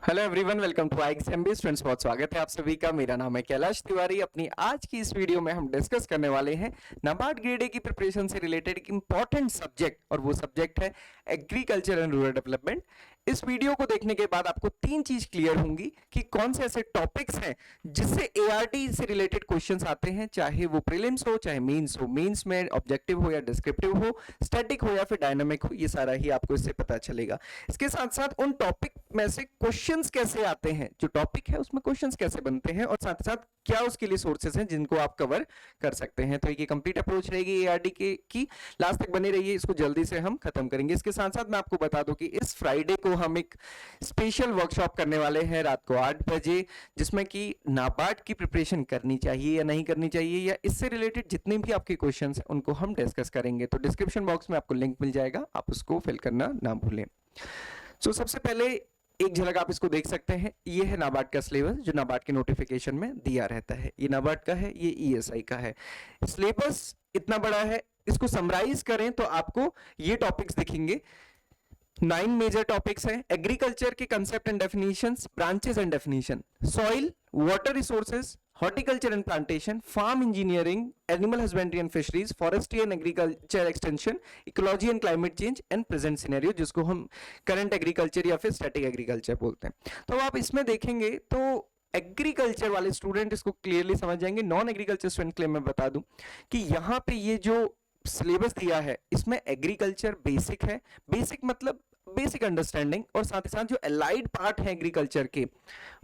Hello everyone, welcome to IXMB students. बहुत स्वागत है आप सभी का। मेरा नाम है कैलाश तिवारी। अपनी आज की इस वीडियो में हम डिस्कस करने वाले हैं नाबार्ड ग्रेड ए की प्रिपरेशन से रिलेटेड एक इंपॉर्टेंट सब्जेक्ट, और वो सब्जेक्ट है एग्रीकल्चर एंड रूरल डेवलपमेंट। इस वीडियो को देखने के बाद आपको तीन चीज क्लियर होंगी कि कौन से ऐसे टॉपिक्स हैं जिससे एआरटी से रिलेटेड क्वेश्चंस आते हैं, चाहे वो प्रीलिम्स हो चाहे मेंस हो। मेंस में ऑब्जेक्टिव हो या डिस्क्रिप्टिव हो, स्टैटिक हो या फिर डायनामिक हो, ये सारा ही आपको इससे पता चलेगा। इसके साथ साथ उन टॉपिक में से क्वेश्चंस कैसे आते हैं, जो टॉपिक है उसमें क्वेश्चंस कैसे बनते हैं, और साथ साथ क्या उसके लिए सोर्सेस हैं जिनको आप कवर कर सकते हैं। तो ये कंप्लीट अप्रोच रहेगी एआरडी के की। लास्ट तक बने रहिए, इसको जल्दी से हम खत्म करेंगे। इसके साथ साथ मैं आपको बता दूं कि इस फ्राइडे को हम एक स्पेशल वर्कशॉप करने वाले हैं रात को 8 बजे, जिसमें कि नाबार्ड की प्रिपरेशन करनी चाहिए या नहीं करनी चाहिए, या इससे रिलेटेड जितने भी आपके क्वेश्चंस हैं उनको हम डिस्कस करेंगे। तो डिस्क्रिप्शन बॉक्स में आपको लिंक मिल जाएगा, आप उसको फिल करना ना भूलें। तो सबसे पहले एक झलक आप इसको देख सकते हैं। ये है नाबार्ड का सिलेबस जो नाबार्ड के नोटिफिकेशन में दिया रहता है। ये नाबार्ड का है, ये ईएसआई का है। सिलेबस इतना बड़ा है, इसको समराइज करें तो आपको ये टॉपिक्स दिखेंगे। 9 मेजर टॉपिक्स हैं। एग्रीकल्चर के concept and definitions, branches and definition, soil, water resources, horticulture and plantation, farm engineering, animal husbandry and fisheries, forestry and agriculture extension, ecology and climate change and present scenario, जिसको हम current agriculture या फिर static agriculture बोलते हैं। तो आप इसमें देखेंगे तो एग्रीकल्चर वाले स्टूडेंट इसको क्लियरली समझ जाएंगे। नॉन एग्रीकल्चर स्टूडेंट के लिए मैं बता दूं कि यहाँ पे ये जो सिलेबस दिया है इसमें एग्रीकल्चर बेसिक है। बेसिक मतलब बेसिक अंडरस्टैंडिंग, और साथ ही साथ जो एलाइड पार्ट है एग्रीकल्चर के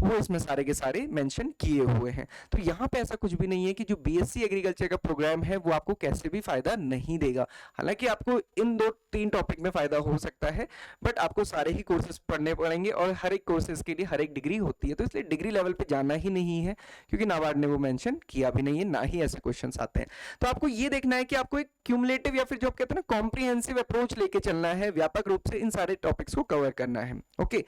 वो इसमें सारे के सारे मेंशन किए हुए हैं। तो यहाँ पे ऐसा कुछ भी नहीं है कि जो बीएससी एग्रीकल्चर का प्रोग्राम है वो आपको कैसे भी फायदा नहीं देगा। हालांकि आपको इन 2-3 टॉपिक में फायदा हो सकता है, बट आपको सारे ही कोर्सेज पढ़ने पड़ेंगे, और हर एक कोर्सेज के लिए हर एक डिग्री होती है। तो इसलिए डिग्री लेवल पे जाना ही नहीं है, क्योंकि नाबार्ड ने वो मेंशन किया भी नहीं है, ना ही ऐसे क्वेश्चन आते हैं। तो आपको ये देखना है कि आपको एक क्यूमुलेटिव या फिर जो आप कहते हैं ना कॉम्प्रिहेंसिव अप्रोच लेके चलना है, व्यापक रूप से इन सारे टॉपिक्स को कवर करना है। ओके,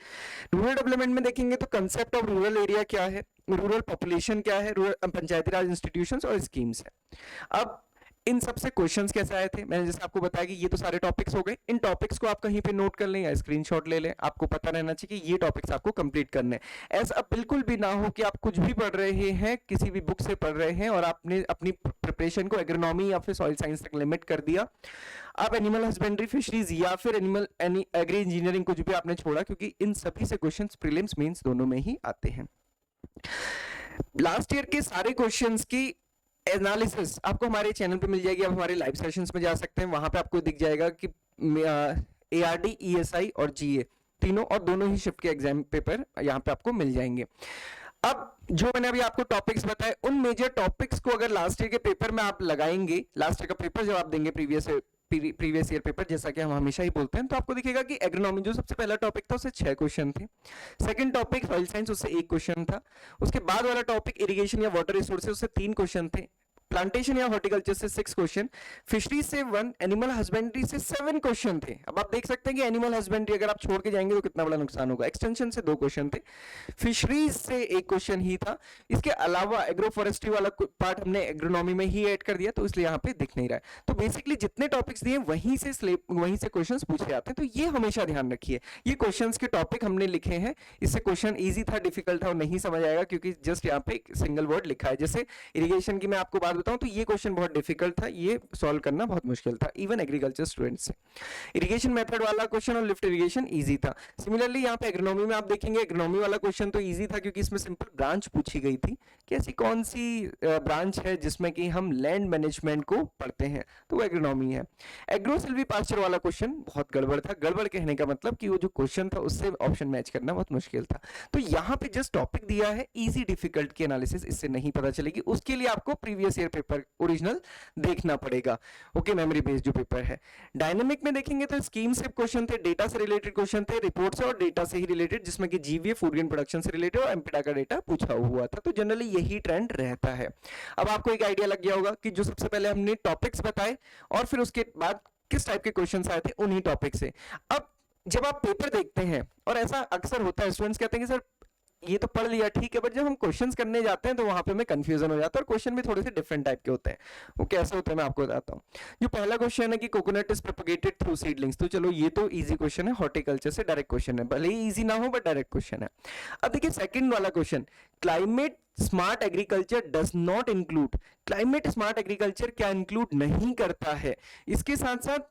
रूरल डेवलपमेंट में देखेंगे तो कंसेप्ट ऑफ रूरल एरिया क्या है, रूरल पॉपुलेशन क्या है, रूरल पंचायती राज इंस्टीट्यूशंस और स्कीम्स है। अब इन सबसे क्वेश्चंस कैसे आए थे, मैंने जैसे आपको बताया कि ये तो सारे टॉपिक्स हो गए। इन टॉपिक्स को आप कहीं पे नोट कर लें या स्क्रीनशॉट ले लें। आपको पता रहना चाहिए कि ये टॉपिक्स आपको कंप्लीट करने हैं। ऐसा बिल्कुल भी ना हो कि आप कुछ भी पढ़ रहे हैं, किसी भी बुक से पढ़ रहे हैं, और आपने अपनी प्रिपरेशन को एग्रोनॉमी या फिर सॉइल साइंस तक लिमिट कर दिया। आप एनिमल हस्बेंड्री, फिशरीज या फिर एग्री इंजीनियरिंग कुछ भी आपने छोड़ा, क्योंकि इन सभी से क्वेश्चंस प्रीलिम्स मेंस दोनों में ही आते हैं। लास्ट ईयर के सारे क्वेश्चंस की एनालिसिस आपको हमारे चैनल पे मिल जाएगी। आप हमारे लाइव सेशंस में जा सकते हैं, वहां पे आपको दिख जाएगा कि एआरडी, ईएसआई और जीए तीनों और दोनों ही शिफ्ट के एग्जाम पेपर यहाँ पे आपको मिल जाएंगे। अब जो मैंने अभी आपको टॉपिक्स बताए, उन मेजर टॉपिक्स को अगर लास्ट ईयर के पेपर में आप लगाएंगे, लास्ट ईयर का पेपर जब आप देंगे प्रीवियस ईयर पेपर, जैसा कि हम हमेशा ही बोलते हैं, तो आपको दिखेगा कि एग्रोनॉमी जो सबसे पहला टॉपिक था उससे 6 क्वेश्चन थे। सेकंड टॉपिक सॉइल साइंस, उससे 1 क्वेश्चन था। उसके बाद वाला टॉपिक इरिगेशन या वाटर रिसोर्सेज, उससे 3 क्वेश्चन थे। प्लांटेशन या हॉर्टिकल्चर से 6 क्वेश्चन, फिशरीज से 1, एनिमल हस्बेंड्री से 7 क्वेश्चन थे। अब आप देख सकते हैं कि एनिमल हस्बेंड्री अगर आप छोड़ के जाएंगे तो कितना बड़ा नुकसान होगा। एक्सटेंशन से 2 क्वेश्चन थे, फिशरीज से 1 क्वेश्चन ही था। इसके अलावा एग्रो फॉरेस्ट्री वाला पार्ट हमने एग्रोनॉमी में ही ऐड कर दिया, तो इसलिए यहाँ पे दिख नहीं रहा है। तो बेसिकली जितने टॉपिक्स दिए वहीं से क्वेश्चन पूछे आते हैं, तो ये हमेशा ध्यान रखिए। ये क्वेश्चन के टॉपिक हमने लिखे हैं, इससे क्वेश्चन ईजी था डिफिकल्ट था वो नहीं समझ आएगा, क्योंकि जस्ट यहाँ पे एक सिंगल वर्ड लिखा है। जैसे इरिगेशन की मैं आपको बात बताऊं तो ये क्वेश्चन बहुत डिफिकल्ट था, ये सॉल्व करना बहुत मुश्किल था इवन एग्रीकल्चर स्टूडेंट्स से। इरिगेशन मेथड वाला क्वेश्चन और लिफ्ट इरिगेशन इजी था। सिमिलरली यहाँ पे एग्रोनॉमी में आप देखेंगे, एग्रोनॉमी वाला क्वेश्चन तो इजी था, क्योंकि इसमें सिंपल ब्रांच पूछी गई थी कि ऐसी कौन सी ब्रांच है जिसमें कि हम लैंड मैनेजमेंट को पढ़ते हैं, तो वो एग्रोनॉमी है। एग्रो सिल्वी पास्चर वाला क्वेश्चन बहुत गड़बड़ था। गड़बड़ कहने का मतलब कि वो जो क्वेश्चन था उससे ऑप्शन मैच करना बहुत मुश्किल था। तो यहाँ पे जस्ट टॉपिक दिया है, इजी डिफिकल्ट की एनालिसिस इससे नहीं पता चलेगी। उसके लिए आपको प्रीवियस ईयर पेपर ओरिजिनल देखना पड़ेगा। ओके, मेमोरी बेस्ड जो पेपर है। डायनामिक में देखेंगे तो स्कीम से क्वेश्चन थे, डेटा से रिलेटेड क्वेश्चन थे, रिपोर्ट से और डेटा से ही रिलेटेड, जिसमें कि जीवीए फूड ग्रेन प्रोडक्शन से रिलेटेड और एमपीडा का डेटा पूछा हुआ था। तो जनरली यही ट्रेंड रहता है। अब आपको एक आइडिया लग गया होगा कि जो सबसे पहले हमने टॉपिक्स बताए और फिर उसके बाद किस टाइप के क्वेश्चंस आए थे उन्हीं टॉपिक से। अब जब आप पेपर देखते हैं, और ऐसा अक्सर होता है, स्टूडेंट्स कहते हैं कि सर ये तो पढ़ लिया ठीक है, बट जब हम क्वेश्चंस करने जाते हैं तो वहां पे हमें कंफ्यूजन हो जाता है, और क्वेश्चन भी थोड़े से डिफरेंट टाइप के होते हैं। वो कैसे होते हैं मैं आपको बताता हूँ। जो पहला क्वेश्चन है कि coconut is propagated through seedlings, तो चलो ये तो इजी क्वेश्चन है, हॉर्टिकल्चर से डायरेक्ट क्वेश्चन है, भले ही इजी ना हो बट डायरेक्ट क्वेश्चन है। अब देखिए सेकंड वाला question, climate smart agriculture does not include, climate smart agriculture क्या इंक्लूड नहीं करता है। इसके साथ साथ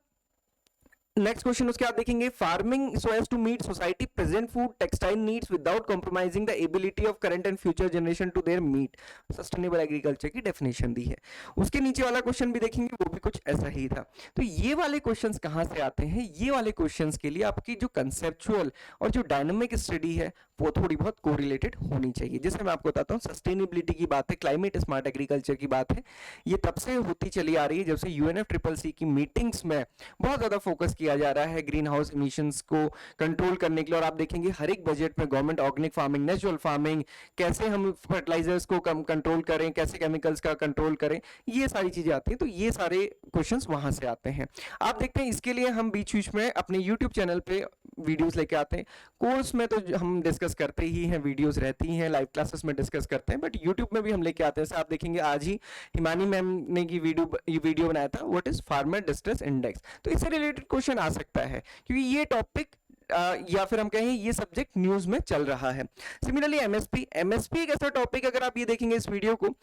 नेक्स्ट क्वेश्चन उसके आप देखेंगे, farming so as to meet society present food textile needs without compromising the ability of current and future generation to their meet, sustainable agriculture की डेफिनेशन दी है। उसके नीचे वाला क्वेश्चन भी देखेंगे, वो भी कुछ ऐसा ही था। तो ये वाले क्वेश्चंस कहां से आते हैं, ये वाले क्वेश्चंस के लिए आपकी जो कंसेप्चुअल और जो डायनामिक स्टडी है वो थोड़ी बहुत कोरिलेटेड होनी चाहिए। जैसे मैं आपको बताता हूँ, सस्टेनेबिलिटी की बात है, क्लाइमेट स्मार्ट एग्रीकल्चर की बात है, ये तब से होती चली आ रही है जब से UNFCCC की मीटिंग्स में बहुत ज्यादा फोकस किया जा रहा है ग्रीन हाउस इमिशंस को कंट्रोल करने के लिए। और आप देखेंगे हर एक बजट में government organic farming, natural farming, कैसे हम फर्टिलाइजर्स को कम कंट्रोल करें, कैसे केमिकल्स का कंट्रोल करें, ये सारी चीजें आती हैं। तो ये सारे क्वेश्चंस वहां से आते हैं। आप देखते हैं इसके लिए हम बीच बीच में अपने यूट्यूब चैनल पे वीडियोस लेके आते हैं। कोर्स में तो हम डिस्कस करते ही हैं, वीडियोस रहती हैं, लाइव क्लासेस में डिस्कस करते हैं, बट यूट्यूब में भी हम लेके आते हैं। जैसे आप देखेंगे आज ही हिमानी मैम ने की वीडियो बनाया था, what is farmer distress index, तो इससे रिलेटेड क्वेश्चन आ सकता है क्योंकि ये टॉपिक या फिर हम कहें ये सब्जेक्ट न्यूज में चल रहा है। सिमिलरली एमएसपी एक ऐसा टॉपिक, अगर आप ये देखेंगे इस वीडियो को,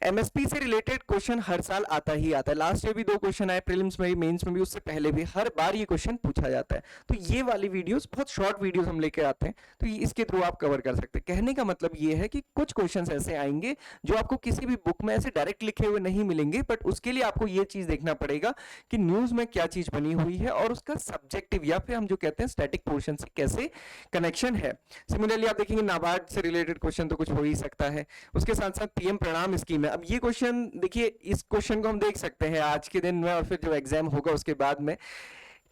एमएसपी से रिलेटेड क्वेश्चन हर साल आता ही आता है। लास्ट ईयर भी 2 क्वेश्चन आए, प्रीलिम्स में भी, मेंस में भी, उससे पहले भी हर बार ये क्वेश्चन पूछा जाता है। तो ये वाली वीडियोस बहुत शॉर्ट वीडियोस हम लेके आते हैं, तो इसके थ्रू आप कवर कर सकते हैं। कहने का मतलब ये है कि कुछ क्वेश्चंस ऐसे आएंगे जो आपको किसी भी बुक में ऐसे डायरेक्ट लिखे हुए नहीं मिलेंगे, बट उसके लिए आपको ये चीज देखना पड़ेगा कि न्यूज में क्या चीज बनी हुई है और उसका सब्जेक्टिव या फिर हम जो कहते हैं स्टैटिक पोर्शन से कैसे कनेक्शन है। सिमिलरली आप देखेंगे नाबार्ड से रिलेटेड क्वेश्चन तो कुछ हो ही सकता है। उसके साथ साथ पीएम प्रणाम स्कीम है। अब ये क्वेश्चन देखिए, इस क्वेश्चन को हम देख सकते हैं आज के दिन में और फिर जो एग्जाम होगा उसके बाद में।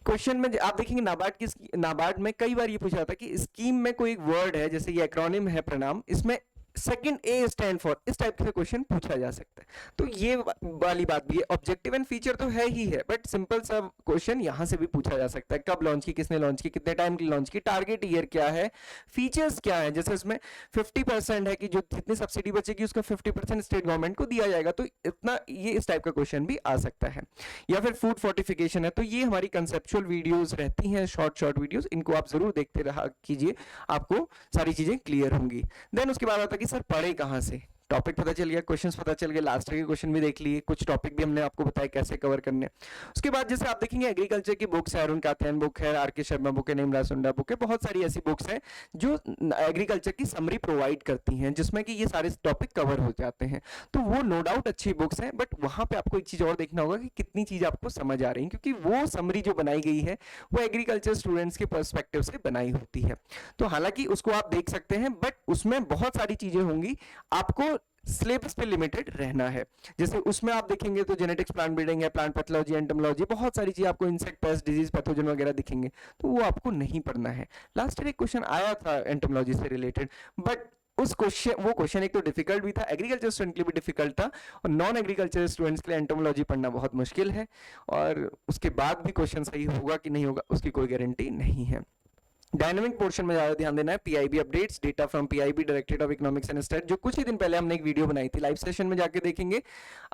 क्वेश्चन में आप देखेंगे नाबार्ड में कई बार ये पूछा जाता है कि स्कीम में कोई एक वर्ड है, जैसे ये एक्रोनिम है प्रणाम, इसमें सेकंड ए स्टैंड फॉर, इस टाइप के क्वेश्चन पूछा जा सकता है। तो ये वाली बात भी है, ऑब्जेक्टिव एंड फीचर तो है ही है, बट सिंपल सा क्वेश्चन यहां से भी पूछा जा सकता है। कब लॉन्च की, किसने लॉन्च की, कितने टाइम की लॉन्च की, टारगेट ईयर क्या है, फीचर्स क्या है। जैसे इसमें 50% है कि जो जितनी सब्सिडी बचेगी उसका 50% स्टेट गवर्नमेंट को दिया जाएगा, तो इतना ये इस टाइप का क्वेश्चन भी आ सकता है। या फिर फूड फोर्टिफिकेशन है, तो ये हमारी कंसेप्चुअल वीडियोस रहती हैं, शॉर्ट वीडियोस, इनको आप जरूर देखते रहा कीजिए, आपको सारी चीजें क्लियर होंगी। देन उसके बाद आता है कि सर पढ़े कहां से, टॉपिक पता चल गया, क्वेश्चंस पता चल गए, लास्ट ईयर के क्वेश्चन भी देख लिए, कुछ टॉपिक भी हमने आपको बताया कैसे कवर करने। उसके बाद जैसे आप देखेंगे एग्रीकल्चर की बुक्स है, अरुण कात्यायन बुक है, आर के शर्मा बुक है, नेमराज सुंडा बुक है, बहुत सारी ऐसी बुक्स हैं जो एग्रीकल्चर की समरी प्रोवाइड करती हैं, जिसमें कि ये सारे टॉपिक कवर हो जाते हैं। तो वो नो डाउट अच्छी बुक्स हैं, बट वहां पे आपको एक चीज और देखना होगा कि कितनी चीज आपको समझ आ रही है, क्योंकि वो समरी जो बनाई गई है वो एग्रीकल्चर स्टूडेंट्स के पर्सपेक्टिव से बनाई होती है। तो हालांकि उसको आप देख सकते हैं, बट उसमें बहुत सारी चीजें होंगी, आपको सिलेबस पे लिमिटेड रहना है। जैसे उसमें आप देखेंगे तो जेनेटिक्स, प्लांट ब्रीडिंग है, प्लांट पैथोलॉजी, एंटोमोलॉजी, बहुत सारी चीजें आपको, इंसेक्ट पेस्ट, डिजीज, पैथोजन वगैरह दिखेंगे, तो वो आपको नहीं पढ़ना है। लास्ट ईयर एक क्वेश्चन आया था एंटोमोलॉजी से रिलेटेड, बट उस क्वेश्चन, वो क्वेश्चन एक तो डिफिकल्ट भी था, एग्रीकल्चर स्टूडेंट के लिए भी डिफिकल्ट था, और नॉन एग्रीकल्चर स्टूडेंट्स के लिए एंटोमोलॉजी पढ़ना बहुत मुश्किल है, और उसके बाद भी क्वेश्चन सही होगा कि नहीं होगा उसकी कोई गारंटी नहीं है। डायनामिक पोर्शन में ज्यादा ध्यान देना है। PIB updates, data from PIB, directorate of economics and stat, जो कुछ ही दिन पहले हमने एक वीडियो बनाई थी, लाइव सेशन में जाके देखेंगे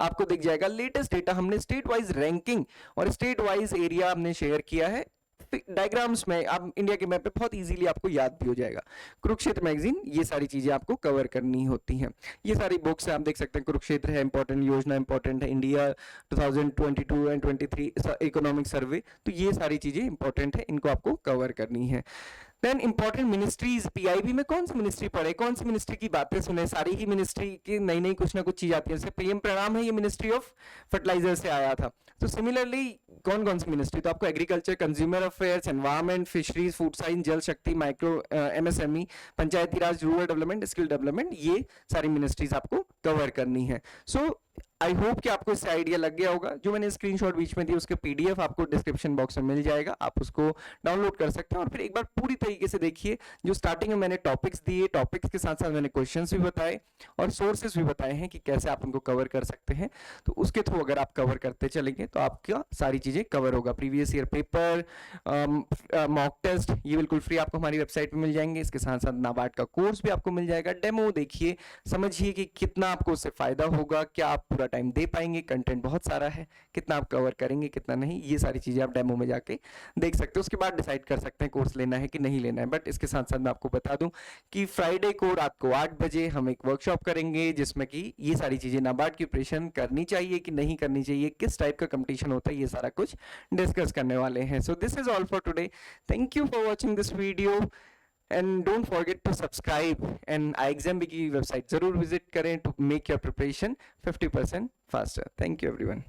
आपको दिख जाएगा। लेटेस्ट डेटा हमने स्टेट वाइज रैंकिंग और स्टेट वाइज एरिया हमने शेयर किया है डायग्राम्स में, आप इंडिया के मैप पे बहुत इजीली आपको याद भी हो जाएगा। कुरुक्षेत्र मैगजीन, ये सारी चीजें आपको कवर करनी होती हैं। ये सारी बुक्स आप देख सकते हैं, कुरुक्षेत्र है इंपॉर्टेंट, योजना इंपॉर्टेंट है, इंडिया 2022 एंड 23 इकोनॉमिक सर्वे, तो ये सारी चीजें इंपॉर्टेंट है, इनको आपको कवर करनी है। देन इंपॉर्टेंट मिनिस्ट्रीज, पीआईबी में कौन सी मिनिस्ट्री पढ़े, कौन सी मिनिस्ट्री की बातें सुने, सारी ही मिनिस्ट्री की नई नई कुछ ना कुछ चीज आती है। जैसे पीएम प्रणाम है, ये मिनिस्ट्री ऑफ फर्टिलाइजर से आया था। तो सिमिलरली कौन कौन सी मिनिस्ट्री, तो आपको agriculture, consumer affairs, environment, fisheries, food science, जल शक्ति, माइक्रो एमएसएमई, पंचायती राज, रूरल डेवलपमेंट, स्किल डेवलपमेंट, ये सारी मिनिस्ट्रीज आपको कवर करनी है। सो आई होप कि आपको इससे आइडिया लग गया होगा। जो मैंने स्क्रीनशॉट बीच में दी उसके पीडीएफ आपको डिस्क्रिप्शन बॉक्स में मिल जाएगा, आप उसको डाउनलोड कर सकते हैं और फिर एक बार पूरी तरीके से देखिए। जो स्टार्टिंग में मैंने टॉपिक्स दिए, टॉपिक्स के साथ साथ मैंने क्वेश्चंस भी बताए और सोर्सेज भी बताए हैं कि कैसे आप उनको कवर कर सकते हैं। तो उसके थ्रू अगर आप कवर करते चलेंगे तो आपका सारी चीज़ें कवर होगा। Previous year paper, mock test, ये बिल्कुल फ्री आपको हमारी वेबसाइट पे मिल जाएंगे। इसके साथ साथ नाबार्ड का कोर्स भी आपको मिल जाएगा। डेमो देखिए, समझिए कि कितना आपको उससे फायदा होगा, क्या आप पूरा टाइम दे पाएंगे, कंटेंट बहुत सारा है, कितना आप कवर करेंगे कितना नहीं, ये सारी चीज़ें आप डेमो में जाके देख सकते हो। उसके बाद डिसाइड कर सकते हैं कोर्स लेना है कि नहीं लेना है। बट इसके साथ साथ मैं आपको बता दूं कि फ्राइडे को रात को 8 बजे हम एक वर्कशॉप करेंगे जिसमें कि ये सारी चीज़ें नाबार्ड की प्रिपरेशन करनी चाहिए कि नहीं करनी चाहिए, किस टाइप का कंपटीशन होता है, ये सारा कुछ डिस्कस करने वाले हैं। So this is all for today. Thank you for watching this video and don't forget to subscribe and iExamB की वेबसाइट जरूर विजिट करें to make your preparation 50% faster. Thank you everyone.